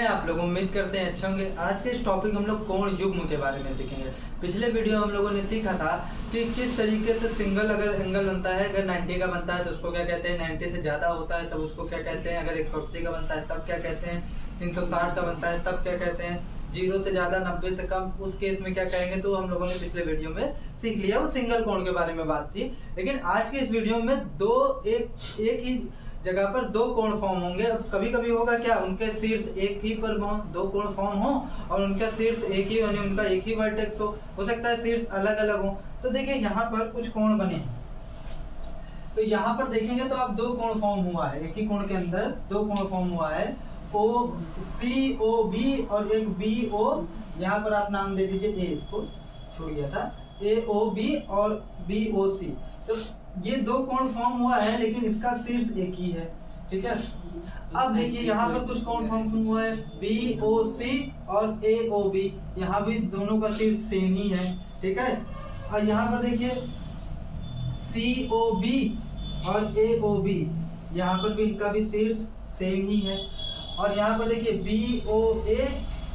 हैं आप लोग? उम्मीद करते हैं अच्छे होंगे। आज के इस टॉपिक हम लोग कोण युग्म के बारे में सीखेंगे। पिछले वीडियो हम लोगों ने सीखा था कि किस तरीके से सिंगल अगर एंगल बनता है, अगर 90 का बनता है तो उसको क्या कहते हैं, 90 से ज़्यादा होता है तब उसको क्या कहते हैं, अगर 180 का बनता है तब क्या कहते हैं, 360 का बनता है तब क्या कहते हैं, 0 से ज़्यादा 90 से कम उस केस में क्या कहेंगे। तो हम लोगों ने पिछले वीडियो में सीख लिया, वो सिंगल कोण के बारे में बात थी। लेकिन आज के इस वीडियो में एक ही जगह पर दो कोण फॉर्म होंगे। कभी कभी होगा क्या, उनके शीर्ष एक ही पर दो कोण फॉर्म हो और उनका शीर्ष एक ही यानी उनका एक ही वर्टेक्स हो सकता है शीर्ष अलग अलग हो। तो देखिए यहाँ पर कुछ कोण बने हैं, तो यहाँ पर देखेंगे तो आप दो कोण फॉर्म हुआ है, एक ही कोण के अंदर दो कोण फॉर्म हुआ है, ओ सी ओ बी और एक बी ओ। यहाँ पर आप नाम दे दीजिए ए, इसको छोड़ गया था, ए ओ बी और बी ओ सी। तो ये दो कोण फॉर्म हुआ है लेकिन इसका शीर्ष एक ही है, ठीक है। अब देखिए यहाँ पर कुछ कोण फॉर्म हुआ है, बी ओ सी और ए ओ बी, यहाँ भी दोनों का शीर्ष सेम ही है, ठीक है। और यहाँ पर देखिए सी ओ बी और ए ओ बी, यहाँ पर भी इनका भी शीर्ष सेम ही है। और यहाँ पर देखिए बी ओ ए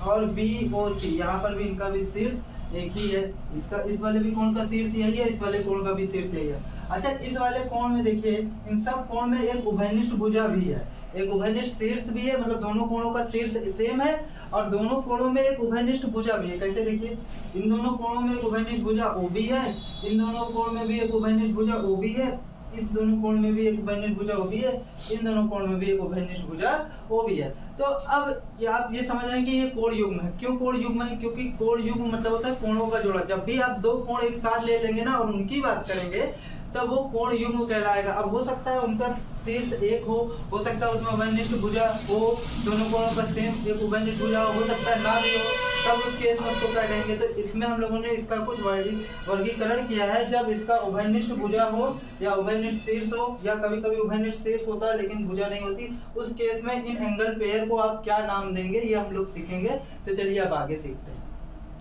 और बी ओ सी, यहाँ पर भी इनका भी शीर्ष एक ही है। इसका इस वाले भी कोण का शीर्ष यही है, इस वाले कोण का भी शीर्ष यही है। अच्छा, इस वाले कोण में देखिए इन सब कोण में एक उभयनिष्ठ भुजा भी है, एक उभयनिष्ठ शीर्ष भी है, मतलब दोनों कोणों का शीर्ष सेम है और दोनों कोणों में एक उभयनिष्ठ भुजा भी है। कैसे देखिए, इन दोनों कोणों में एक उभयनिष्ठ भुजा ओ बी है, इन दोनों कोण में भी एक उभयनिष्ठ भुजा ओ बी है, इस दोनों कोण में भी एक उभयनिष्ठ भुजा ओ बी है, इन दोनों कोण में भी एक उभयनिष्ठ भुजा ओ बी है। तो अब आप ये समझ रहे हैं कि ये कोण युग्म है। क्यों कोण युग्म है? क्योंकि कोण युग्म मतलब होता है कोणों का जोड़ा। जब भी आप दो कोण एक साथ ले लेंगे ना और उनकी बात करेंगे तब वो कोण युग्म कहलाएगा। अब हो सकता है उनका शीर्ष एक हो सकता है उसमें उभयनिष्ठ भुजा हो, दोनों कोणों का सेम एक उभयनिष्ठ भुजा हो सकता है ना भी हो, तब उस केस में उसको क्या कहेंगे। तो इसमें हम लोगों ने इसका कुछ वर्गीकरण किया है। जब इसका उभयनिष्ठ भुजा हो या उभयनिष्ठ शीर्ष हो, या कभी कभी उभयनिष्ठ शीर्ष होता है लेकिन भुजा नहीं होती, उस केस में इन एंगल पेयर को आप क्या नाम देंगे ये हम लोग सीखेंगे। तो चलिए अब आगे सीखते हैं।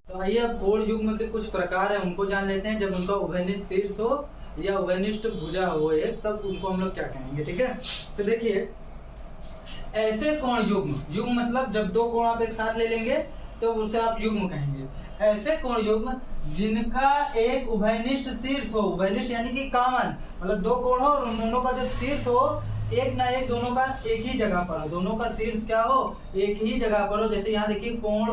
तो आइए अब कोण युग्म के कुछ प्रकार है उनको जान लेते हैं। जब उनका उभयनिष्ठ शीर्ष हो या उभयनिष्ठ भुजा हो एक, तब उनको हम लोग क्या कहेंगे, ठीक है। तो देखिए ऐसे कोण युग्म, युग्म मतलब जब दो कोण आप एक साथ ले लेंगे तो उसे आप युग्म कहेंगे। ऐसे कोण युग्म जिनका एक उभयनिष्ठ शीर्ष हो, उभयनिष्ठ यानी कि कॉमन, मतलब दो कोण हो और उन दोनों का जो शीर्ष हो एक ना एक दोनों का एक ही जगह पर हो, दोनों का शीर्ष क्या हो, एक ही जगह पर हो। जैसे यहाँ देखिए कोण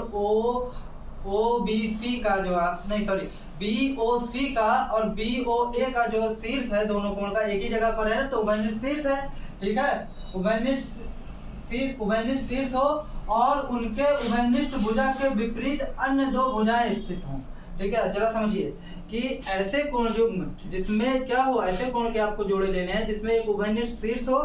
ओ बी सी का जो आप नहीं सॉरी बी ओ सी का और बी ओ ए का जो शीर्ष है दोनों कोण का एक ही जगह पर है, तो उभयनिष्ठ शीर्ष है, ठीक है। उभयनिष्ठ शीर्ष हो और उनके उभयनिष्ठ भुजा के विपरीत अन्य दो भुजाएं स्थित हों, ठीक है। जरा समझिए कि ऐसे कोण युग्म जिसमें क्या हो, ऐसे कोण के आपको जोड़े लेने हैं जिसमें एक उभयनिष्ठ शीर्ष हो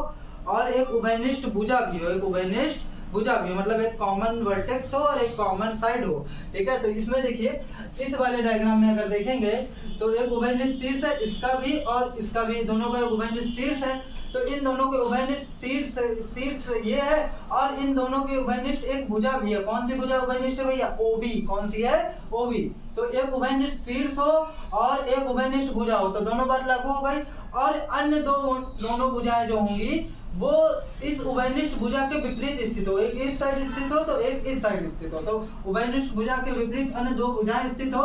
और एक उभयनिष्ठ भुजा भी हो, एक उभयनिष्ठ भुजा भी मतलब एक कॉमन वर्टेक्स हो और एक कॉमन साइड हो, ठीक है। तो इसमें देखिए इस वाले डायग्राम में अगर देखेंगे तो एक उभयनिष्ठ शीर्ष है, इसका भी और इसका भी, दोनों का उभयनिष्ठ शीर्ष है। तो इन दोनों के उभयनिष्ठ शीर्ष ये है और इन दोनों के उभयनिष्ठ एक भुजा भी है। कौन सी भुजा उभयनिष्ठ है भैया? O B. कौन सी है? O B. तो एक उभयनिष्ठ शीर्ष हो और एक उभयनिष्ठ भुजा हो, तो दोनों बात लागू हो गई। और अन्य दोनों भुजाएं जो होंगी वो इस उभयनिष्ठ भुजा के विपरीत स्थित हो, एक इस साइड स्थित हो तो एक इस साइड स्थित हो। तो उभयनिष्ठ भुजा के विपरीत अन्य दो भुजाएं स्थित हो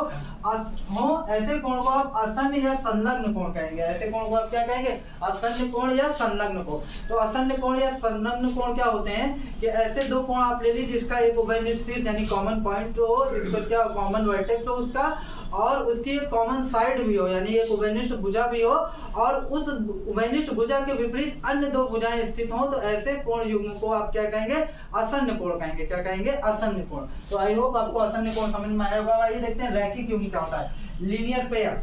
ऐसे कोण को आप आसन्न या संलग्न कोण कहेंगे। ऐसे कोण को आप क्या कहेंगे? आसन्न कोण या संलग्न कोण। तो आसन्न कोण या संलग्न कोण क्या होते हैं कि ऐसे दो कोण आप ले लीजिए जिसका एक उभयनिष्ठ शीर्ष यानी कॉमन पॉइंट हो, जिसका क्या कॉमन वर्टेक्स हो उसका, और उसकी एक कॉमन साइड भी हो यानी एक उभयनिष्ठ भुजा भी हो और उस उभयनिष्ठ भुजा के विपरीत अन्य दो भुजाएं स्थित हों, तो ऐसे कोण युग्म को आप क्या कहेंगे? आसन्न कोण कहेंगे। क्या कहेंगे? आसन्न कोण। तो आई होप आपको आसन्न कोण समझ में आया होगा। आइए देखते हैं रैखिक युग्म क्या होता है। लीनियर पेयर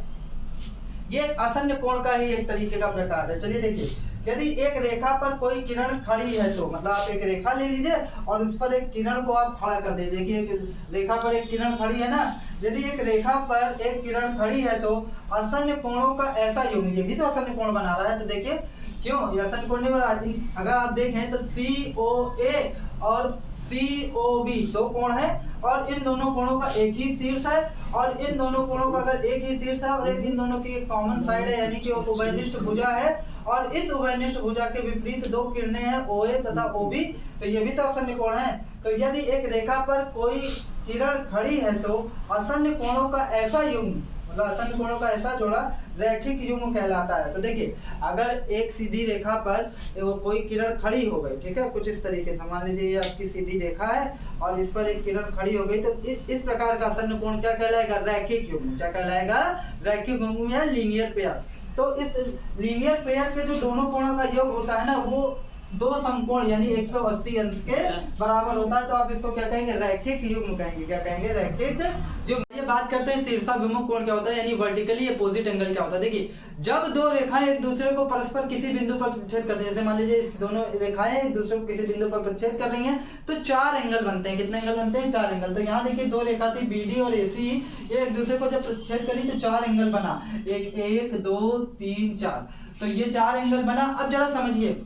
ये आसन्न कोण का ही एक तरीके का प्रकार है। चलिए देखिए, यदि एक रेखा पर कोई किरण खड़ी है तो मतलब आप एक रेखा ले लीजिए और उस पर एक किरण को आप खड़ा कर दीजिए। देखिए एक रेखा पर एक किरण खड़ी है ना, यदि एक रेखा पर एक किरण खड़ी है तो आसन्न कोणों का ऐसा युग्म, ये भी तो आसन्न कोण बना रहा है। तो देखिए क्यों ये आसन्न कोण नहीं बना रहा? अगर आप देखें तो सी ओ ए और सी ओ बी दो कोण है और इन दोनों कोणों का एक ही शीर्ष है और इन दोनों कोणों का अगर एक ही शीर्ष है और एक इन दोनों की एक कॉमन साइड है यानी कि उभयनिष्ठ भुजा है और इस उभयनिष्ठ भुजा के विपरीत दो किरणें हैं ओ ए तथा ओ बी, तो ये भी तो आसन्न कोण है। तो यदि एक रेखा पर कोई किरण खड़ी है तो आसन्न कोणों का ऐसा युग्म, मतलब आसन्न कोणों का ऐसा जोड़ा रैखिक युग्म कहलाता है। तो देखिए अगर एक सीधी रेखा पर कोई किरण खड़ी हो गई, ठीक है, कुछ इस तरीके से मान लीजिए ये आपकी सीधी रेखा है और इस पर एक किरण खड़ी हो गई, तो इस प्रकार का आसन्न कोण क्या कहलाएगा? रैखिक युग्म। क्या कहलाएगा? रैखिक युग्म या लीनियर पेयर। तो इस लीनियर पेयर के जो दोनों कोणों का योग होता है ना, वो दो समकोण यानी 180 अंश के बराबर होता है। तो आप इसको क्या कहेंगे? रैखिक युग्म कहेंगे। क्या कहेंगे? रैखिक युग्म। ये बात करते हैं शीर्षाभिमुख कोण क्या होता है, यानी वर्टिकली अपोजिट एंगल क्या होता है। देखिए जब दो रेखाएं एक दूसरे को परस्पर किसी बिंदु पर प्रतिच्छेद करती हैं, जैसे मान लीजिए इस दोनों रेखाएं एक दूसरे को किसी बिंदु पर प्रतिच्छेद कर रही हैं, तो 4 एंगल बनते हैं। कितने एंगल बनते हैं? 4 एंगल। तो यहाँ देखिए दो रेखा थी BD और AC, ये एक दूसरे को जब प्रतिच्छेद करी तो 4 एंगल बना, 1 2 3 4। तो ये 4 एंगल बना। अब जरा समझिए,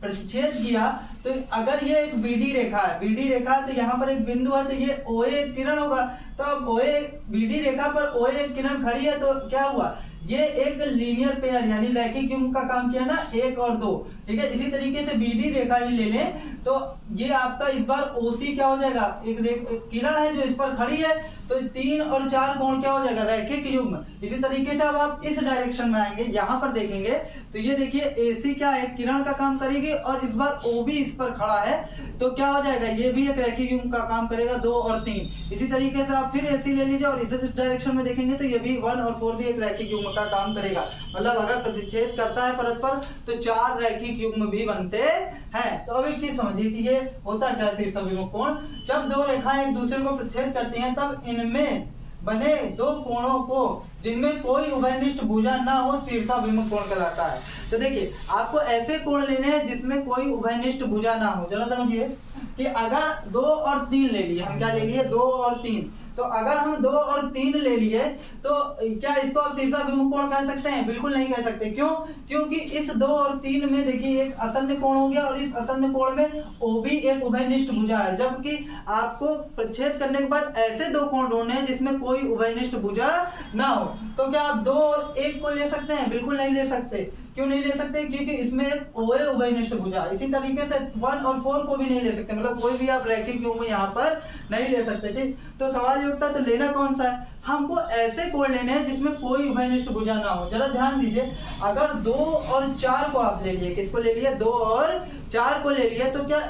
प्रतिच्छेद किया तो अगर ये एक BD रेखा है, BD रेखा है तो यहाँ पर एक बिंदु है, तो ये OA किरण होगा। तो अब OA BD रेखा पर OA किरण खड़ी है, तो क्या हुआ? ये एक लीनियर पेयर यानी रैखिक युग्म का काम किया ना, 1 और 2, ठीक है। इसी तरीके से BD रेखा भी ले लें तो ये आपका इस बार OC क्या हो जाएगा? एक किरण है जो इस पर खड़ी है, तो 3 और 4 कोण क्या हो जाएगा? रैखिक युग्म। इसी तरीके से अब आप इस डायरेक्शन में आएंगे, यहाँ पर देखेंगे तो ये देखिए AC क्या है? किरण का काम करेगी और इस बार OB इस पर खड़ा है, तो क्या हो जाएगा? ये भी एक रैखिक युग्म का काम करेगा, 2 और 3। इसी तरीके से आप फिर AC ले लीजिए और इधर इस डायरेक्शन में देखेंगे तो ये भी 1 और 4 भी एक रैखिक युग्म का काम करेगा। मतलब अगर प्रतिच्छेद करता है परस्पर तो 4 रैखिक युग्म भी बनते हैं। तो अब एक चीज समझिए कि ये होता क्या है शीर्षाभिमुख कोण। जब दो रेखाएं एक दूसरे को प्रतिच्छेद करती हैं तब इनमें बने दो कोणों को जिनमें कोई उभयनिष्ठ भुजा ना हो शीर्षाभिमुख कोण कहलाता है। तो देखिए आपको ऐसे कोण लेने हैं जिसमें कोई उभयनिष्ठ भुजा ना हो। जरा समझिए कि अगर 2 और 3 ले लिए, हम क्या ले लिए? 2 और 3। तो अगर हम 2 और 3 ले लिए तो क्या इसको आप शीर्षाभिमुख कोण कह सकते हैं? बिल्कुल नहीं कह सकते। क्यों? क्योंकि इस 2 और 3 में देखिए एक आसन्न कोण हो गया और इस आसन्न कोण में OB एक उभयनिष्ठ भुजा है, जबकि आपको प्रतिच्छेद करने के बाद ऐसे दो कोण ढूंढने हैं जिसमें कोई उभयनिष्ठ भुजा ना हो। तो क्या आप 2 और 1 को ले सकते हैं? बिल्कुल नहीं ले सकते। क्यों नहीं ले सकते? क्योंकि इसमें OA उभयनिष्ठ भुजा। इसी तरीके से 1 और 4 को भी नहीं ले सकते, मतलब कोई भी आप रैखिक युग्म यहाँ पर नहीं ले सकते। ठीक, तो सवाल ये उठता है तो लेना कौन सा है? हमको ऐसे कोण लेने हैं जिसमें कोई उभयनिष्ठ भुजा ना हो। जरा ध्यान दीजिए, अगर 2 और 4 को आप ले लिए, किसको ले लिया? 2 और 4 को ले लिया, तो क्या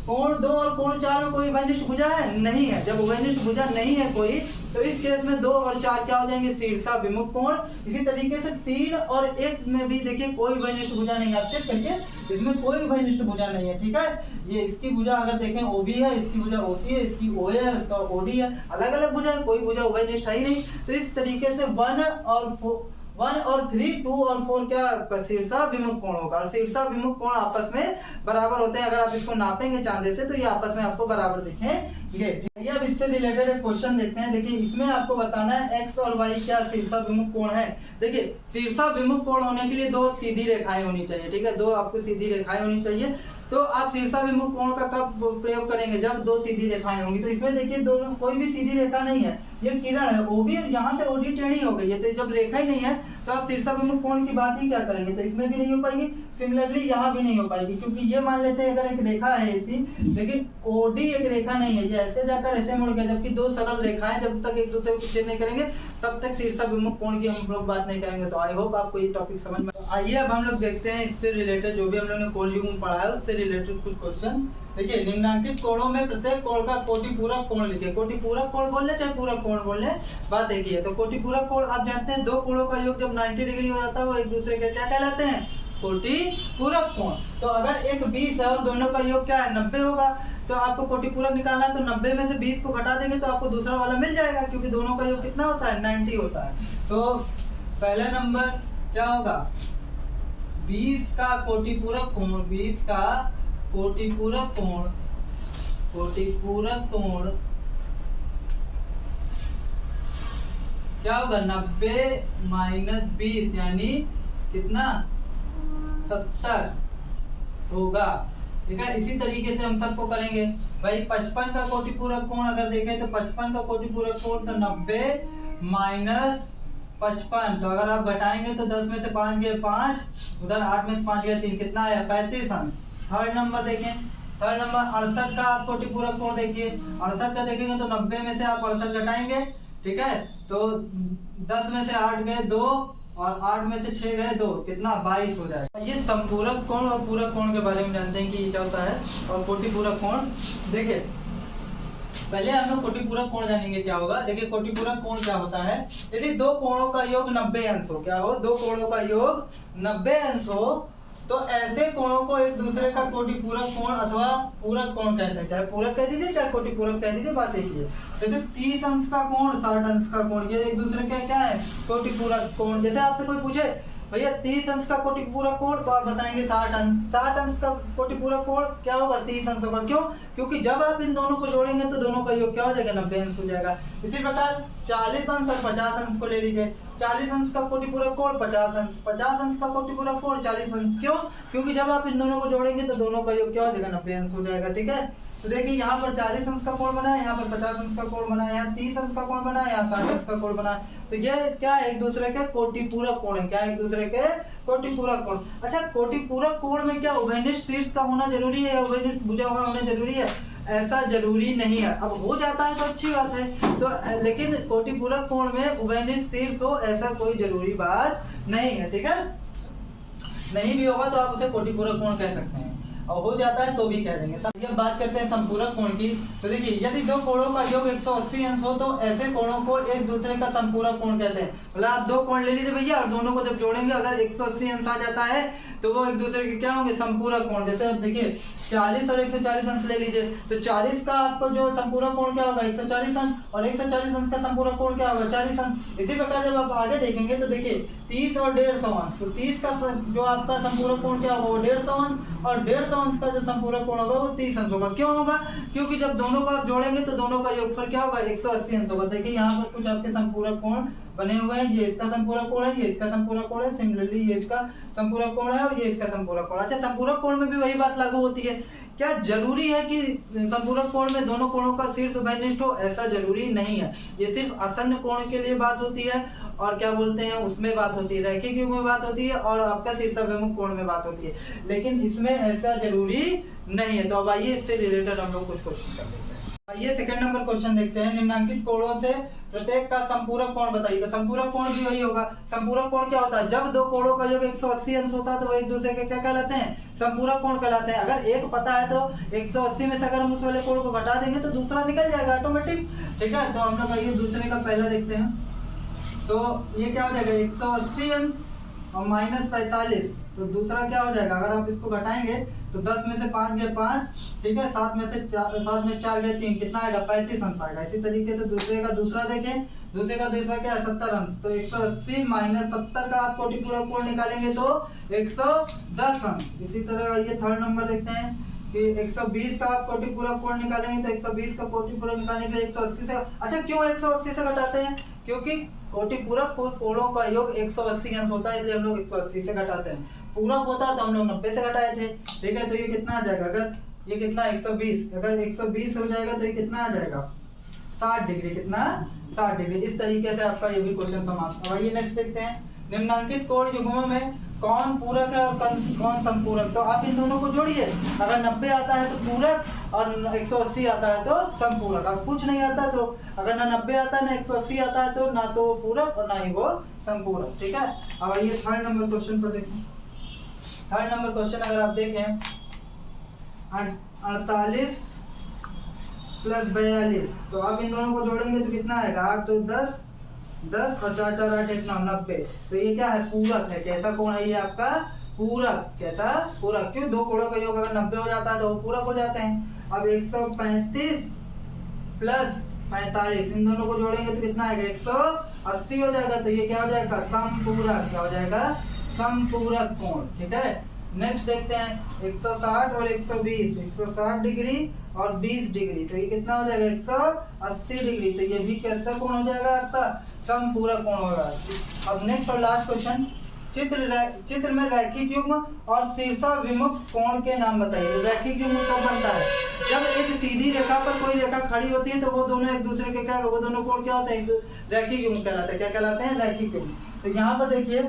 कोण 2 और कोण 4 में कोई उभयनिष्ठ भुजा है? नहीं है। जब उभयनिष्ठ भुजा नहीं है कोई, तो इस केस में 2 और 4 क्या हो जाएंगे? शीर्षाभिमुख कोण। इसी तरीके से 3 और 1 में भी देखिए कोई उभयनिष्ठ भुजा नहीं है। आप चेक करिए, इसमें कोई उभयनिष्ठ भुजा नहीं है, ठीक है। ये इसकी भुजा अगर देखें OB है, इसकी भुजा OC है, इसकी OA है, इसका OD है, अलग अलग भुजा है, कोई भुजा उभयनिष्ठ है ही नहीं। तो इस तरीके से 1 और 3, 2 और 4 क्या शीर्षाभिमुख कोण होगा। और शीर्षाभिमुख कोण आपस में बराबर होते हैं। अगर आप इसको नापेंगे चांदे से तो ये आपस में आपको बराबर दिखेंगे। अब इससे रिलेटेड एक क्वेश्चन देखते हैं। देखिए इसमें आपको बताना है X और Y क्या शीर्षाभिमुख कोण है। देखिए शीर्षाभिमुख कोण होने के लिए 2 सीधी रेखाएं होनी चाहिए, ठीक है। 2 आपको सीधी रेखाएं होनी चाहिए। तो आप शीर्षाभिमुख कोण का कब प्रयोग करेंगे? जब 2 सीधी रेखाएं होंगी। तो इसमें देखिए दोनों कोई भी सीधी रेखा नहीं है, ये किरण है OB, यहाँ से OD टेढ़ी हो गई है, तो जब रेखा ही नहीं है तो आप शीर्षाभिमुख कोण की बात ही क्या करेंगे? तो इसमें भी नहीं हो पाएगी, सिमिलरली यहाँ भी नहीं हो पाएगी। क्योंकि ये मान लेते हैं अगर एक रेखा है AC, लेकिन OD एक रेखा नहीं है, ये ऐसे जाकर ऐसे मुड़ गया, जबकि 2 सरल रेखाएं जब तक एक दूसरे को प्रतिच्छेद नहीं करेंगे तब तक शीर्षाभिमुख कोण की हम लोग बात नहीं करेंगे। तो आई होप आपको ये टॉपिक समझ में। आइए अब हम लोग देखते हैं इससे रिलेटेड जो भी हम लोग ने कोण युग्म पढ़ा है उससे रिलेटेड कुछ क्वेश्चन। देखिए निम्नांकित कोणों में प्रत्येक कोण का कोटि पूरक कोण लिखे। कोटि पूरक कोण बोल ले चाहे पूरक कोण बोल ले, बात एक ही है। तो कोटि पूरक कोण आप जानते हैं, दो कोणों का योग जब 90 डिग्री हो जाता है वो एक दूसरे के क्या कहलाते हैं? कोटि पूरक कोण। तो अगर एक 20 है और दोनों का योग क्या है? 90 होगा। तो आपको कोटि पूरक निकालना है, तो 90 में से 20 को घटा देंगे तो आपको दूसरा वाला मिल जाएगा, क्योंकि दोनों का योग कितना होता है? 90 होता है। तो पहला नंबर क्या होगा? 20 का कोटि पूरक कोण, 20 का कोटि पूरक कोण, कोटि पूरक कोण क्या होगा? 90 माइनस 20 यानी कितना? 70 होगा, ठीक है। इसी तरीके से हम सबको करेंगे भाई। 55 का कोटि पूरक कोण अगर देखें तो 55 का कोटि पूरक कोण तो 90 माइनस 55, तो अगर आप घटाएंगे तो 10 में से 5 गए 5, उधर 8 में से 5 गए 3, कितना आया? 35 अंश। थर्ड नंबर देखें थर्ड नंबर 68 का आप कोटिपूरक कोण देखिए, 68 का देखेंगे तो 90 में से आप 68 घटाएंगे, ठीक है, तो 10 में से 8 गए 2 और 8 में से 6 गए 2, कितना 22 हो जाएगा। ये संपूरक कोण और पूरक कोण के बारे में जानते हैं कि ये क्या होता है। और कोटिपूरक कोण देखिए, पहले हम लोग कोटिपूरक कोण जानेंगे क्या होगा। देखिए कोटिपूरक कोण क्या होता है, यदि दो कोणों का योग 90 अंश हो, क्या हो, दो कोणों का योग 90 अंश हो, तो ऐसे कोणों को एक दूसरे का कोटिपूरक कोण अथवा पूरक कोण कहते हैं। चाहे पूरक कह दीजिए चाहे कोटिपूरक कह दीजिए, बात एक ही है। जैसे 30 अंश का कोण 60 अंश का कोण, ये एक दूसरे का क्या है, कोटिपूरक कोण। जैसे आपसे कोई पूछे भैया 30 अंश का कोटिपूरक कोण, तो आप बताएंगे 60 अंश। 60 अंश का कोटिपूरक कोण क्या होगा, 30 अंश होगा। क्यों, क्योंकि जब आप इन दोनों को जोड़ेंगे तो दोनों का योग क्या हो जाएगा, 90 अंश हो जाएगा। इसी प्रकार 40 अंश और 50 अंश को ले लीजिए, 40 अंश का कोटिपूरक कोण 50 अंश, 50 अंश का कोटिपूरक कोण 40 अंश। क्यों, क्योंकि जब आप इन दोनों को जोड़ेंगे तो दोनों का योग क्या हो जाएगा, 90 अंश हो जाएगा, ठीक है। तो देखिए यहाँ पर 40 अंश का कोण बना है, यहाँ पर 50 अंश का कोण बना है, यहाँ 30 अंश का कोण बना है, यहाँ 60 अंश का कोण बना है। तो ये क्या है, एक दूसरे के कोटिपूरक कोण है। क्या है, एक दूसरे के कोटिपूरक कोण। अच्छा, कोटिपूरक कोण में क्या उभयनिष्ठ शीर्ष का होना जरूरी है या उभयनिष्ठ भुजा हुआ होना जरूरी है? ऐसा जरूरी नहीं है। अब हो जाता है तो अच्छी बात है, तो लेकिन कोटिपूरक कोण में उभयनिष्ठ शीर्ष हो ऐसा कोई जरूरी बात नहीं है, ठीक है। नहीं भी होगा तो आप उसे कोटिपूरक कोण कह सकते हैं, और हो जाता है तो भी कह देंगे। ये बात करते हैं संपूरक कोण की। तो देखिए यदि दो कोणों का योग 180 अंश हो तो ऐसे कोणों को एक दूसरे का संपूरक कोण कहते हैं। मतलब आप दो कोण ले लीजिए भैया, और दोनों को जब जोड़ेंगे अगर 180 अंश आ जाता है तो वो एक दूसरे के क्या होंगे, संपूरक कोण। जैसे आप देखिए 40 और 140 अंश ले लीजिए, तो 40 का आपको जो संपूरक कोण क्या होगा, 140 अंश, और 140 अंश का संपूरक कोण क्या होगा, 40 अंश। इसी प्रकार जब आप आगे देखेंगे तो देखिए 30 और 150 अंश, तो 30 का जो आपका संपूरक कोण क्या होगा, वो 150 अंश, और 150 अंश का जो संपूरक कोण होगा वो 30 अंश होगा। क्यों होगा, क्योंकि जब दोनों को आप जोड़ेंगे तो दोनों का योगफल क्या होगा, 180 अंश होगा। देखिए यहाँ पर कुछ आपके संपूरक कोण बने हुए हैं, ये इसका संपूरक कोण है, ये इसका संपूरक कोण है, सिमिलरली ये इसका संपूरक कोण है, और ये इसका संपूरक कोण। अच्छा, संपूरक कोण में भी वही बात लागू होती है। क्या जरूरी है कि संपूरक कोण में दोनों कोणों का शीर्ष उभयनिष्ठ हो? ऐसा जरूरी नहीं है। ये सिर्फ आसन्न कोण के लिए बात होती है, और क्या बोलते हैं उसमें बात होती है, रैखिक युग्म में बात होती है, और आपका शीर्षाभिमुख कोण में बात होती है, लेकिन इसमें ऐसा जरूरी नहीं है। तो अब आइए इससे रिलेटेड हम लोग कुछ क्वेश्चन कर लेते हैं। आइए सेकंड नंबर क्वेश्चन देखते हैं। निम्नलिखित कोणों से प्रत्येक का संपूरक कोण बताइए। तो संपूरक कोण भी वही होगा। संपूरक कोण क्या होता है, जब दो कोणों का योग 180 अंश होता है तो वो एक दूसरे के क्या कहलाते हैं, संपूरक कोण कहलाते हैं। अगर एक पता है तो 180 में से अगर हम उस वाले कोण को घटा देंगे तो दूसरा निकल जाएगा ऑटोमेटिक, ठीक है। तो हम लोग आइए दूसरे का पहला देखते हैं। तो ये क्या हो जाएगा, 180 अंश और माइनस 45, तो दूसरा क्या हो जाएगा, अगर आप इसको घटाएंगे तो 10 में से 5 गए 5, ठीक है, 7 में से 4 गए 3, कितना आएगा, 35 अंश आएगा। इसी तरीके से दूसरे का दूसरा देखें, दूसरे का दूसरा क्या है, 70 अंश, तो 180 माइनस 70 का आप कोटिपूरक कोण निकालेंगे तो 110 अंश। इसी तरह ये थर्ड नंबर देखते हैं कि 120 का आप कोटिपूरक कोण निकालेंगे तो 120 का कोटिपूरक निकालने के लिए 180 से, अच्छा क्यों 180 से घटाते हैं, क्योंकि कोटिपूरक कोणों का योग 180 अंश होता है, इसलिए हम लोग 180 से घटाते हैं। पूरक होता है तो हम लोग 90 से घटाए थे, ठीक है। तो ये कितना आ जाएगा, अगर ये कितना 120, अगर 120 हो जाएगा तो ये कितना आ जाएगा, 60 डिग्री, कितना 60 डिग्री। इस तरीके से आपका ये भी क्वेश्चन समाप्त। अब आइए नेक्स्ट देखते हैं। निम्नलिखित कोण युग्मों में कौन पूरक है और कौन संपूरक। तो आप इन दोनों को जोड़िए, अगर 90 आता है तो पूरक और 180 आता है तो संपूरक। अगर कुछ नहीं आता तो, अगर ना 90 आता है ना 180 आता है तो ना तो पूरक और ना ही वो संपूरक, ठीक है। अब आइए थर्ड नंबर क्वेश्चन पर देखें। थर्ड नंबर क्वेश्चन अगर आप देखें, 48 प्लस 42, तो आप इन दोनों को जोड़ेंगे तो कितना आएगा, 8 तो 10, 10 और 4 4 8 1 9 90। तो ये क्या है, पूरक है। कैसा कोण है ये आपका, पूरक। कैसा, पूरक। क्यों, दो कोणों का योग अगर 90 हो जाता है तो वो पूरक हो जाते हैं। अब 135 प्लस 45, इन दोनों को जोड़ेंगे तो कितना आएगा, 180 हो जाएगा। तो ये क्या हो जाएगा, संपूरक। क्या हो जाएगा, संपूरक कोण, ठीक है। नेक्स्ट देखते हैं 160 और 120, 160 डिग्री और 20 डिग्री, तो ये कितना हो जाएगा, 180 डिग्री। तो ये भी कैसा कोण हो जाएगा आपका, संपूरक कोण होगा। अब नेक्स्ट और लास्ट क्वेश्चन, चित्र में रैखिक युग्म और शीर्षाभिमुख कोण के नाम बताइए। रैखिक युग्म कब बनता है, जब एक सीधी रेखा पर कोई रेखा खड़ी होती है तो वो दोनों एक दूसरे के क्या, वो दोनों कोण क्या होते हैं, रैखिक युग्म कहलाते हैं। क्या कहलाते हैं, रैखिक युग्म। तो यहाँ पर देखिए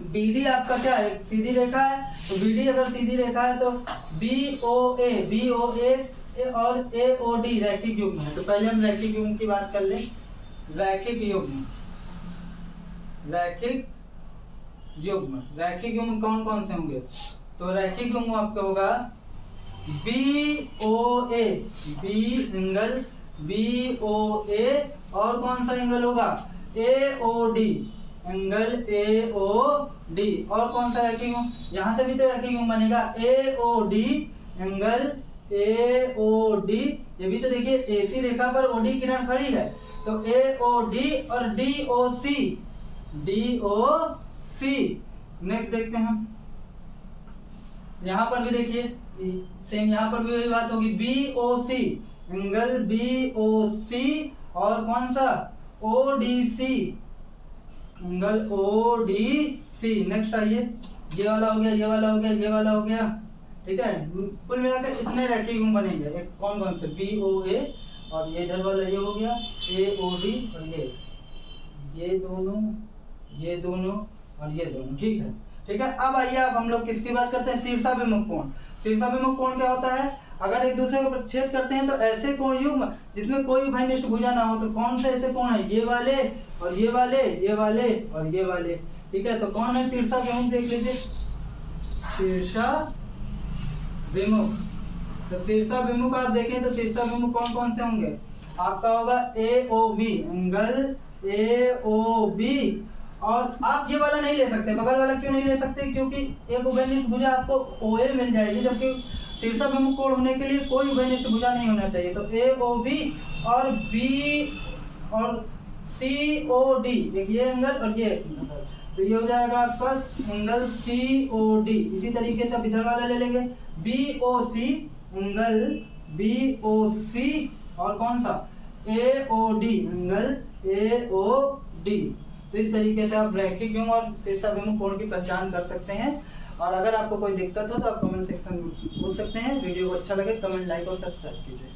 BD आपका क्या है, सीधी रेखा है, तो BD अगर सीधी रेखा है तो BOA और AOD रैखिक युग्म है। तो पहले हम रैखिक युग्म की बात कर लें। रैखिक युग्म कौन कौन से होंगे? तो रैखिक युग्म आपका होगा BOA, बी एंगल BOA, और कौन सा एंगल होगा? AOD, एंगल AOD, और कौन सा रैखिक युग्म? यहाँ से भी तो रैखिक युग्म बनेगा AOD, एंगल AOD। ये भी तो देखिए AC रेखा पर OD किरण खड़ी है, तो AOD और DOC। नेक्स्ट देखते हैं हम, यहाँ पर भी देखिए सेम, यहाँ पर भी वही बात होगी, BOC, एंगल BOC, और कौन सा? ODC, angle ODC। नेक्स्ट आइए, ये वाला हो गया, ये वाला हो गया, ये वाला हो गया, ठीक है। कुल मिलाकर इतने रैखिक युग्म बनेंगे। एक कौन कौन से? BOA, और ये इधर वाला ये हो गया AOD, और ये दोनों और ये दोनों, ठीक है, ठीक है। अब आइए, अब हम लोग किसकी बात करते हैं? शीर्षाभिमुख कोण। शीर्षाभिमुख कोण क्या होता है? अगर एक दूसरे को प्रतिच्छेद करते हैं तो ऐसे कोण युग्म जिसमें कोई उभयनिष्ठ भुजा ना हो। तो कौन से ऐसे कोण है? ये वाले और ये वाले, ये वाले और ये वाले, ठीक है। तो कौन है शीर्षाभिमुख? देख लीजिए, शीर्षाभिमुख। तो शीर्षाभिमुख आप देखें तो शीर्षाभिमुख कौन कौन से होंगे? आपका होगा AOB, एंगल AOB, और आप ये वाला नहीं ले सकते, बगल वाला क्यों नहीं ले सकते? क्योंकि एक उभयनिष्ठ भुजा आपको OA मिल जाएगी, जबकि शीर्षाभिमुख कोण होने के लिए कोई उभयनिष्ठ भुजा नहीं होना चाहिए। तो AOB और B और COD, एक ये एंगल और ये, तो ये हो जाएगा आपका एंगल COD। इसी तरीके से आप इधर वाला ले लेंगे, BOC, एंगल BOC, और कौन सा? AOD, angle AOD। तो इस तरीके से आप रैखिक युग्म और शीर्षाभिमुख कोण की पहचान कर सकते हैं। और अगर आपको कोई दिक्कत हो तो आप कमेंट सेक्शन में पूछ सकते हैं। वीडियो को अच्छा लगे कमेंट, लाइक और सब्सक्राइब कीजिए।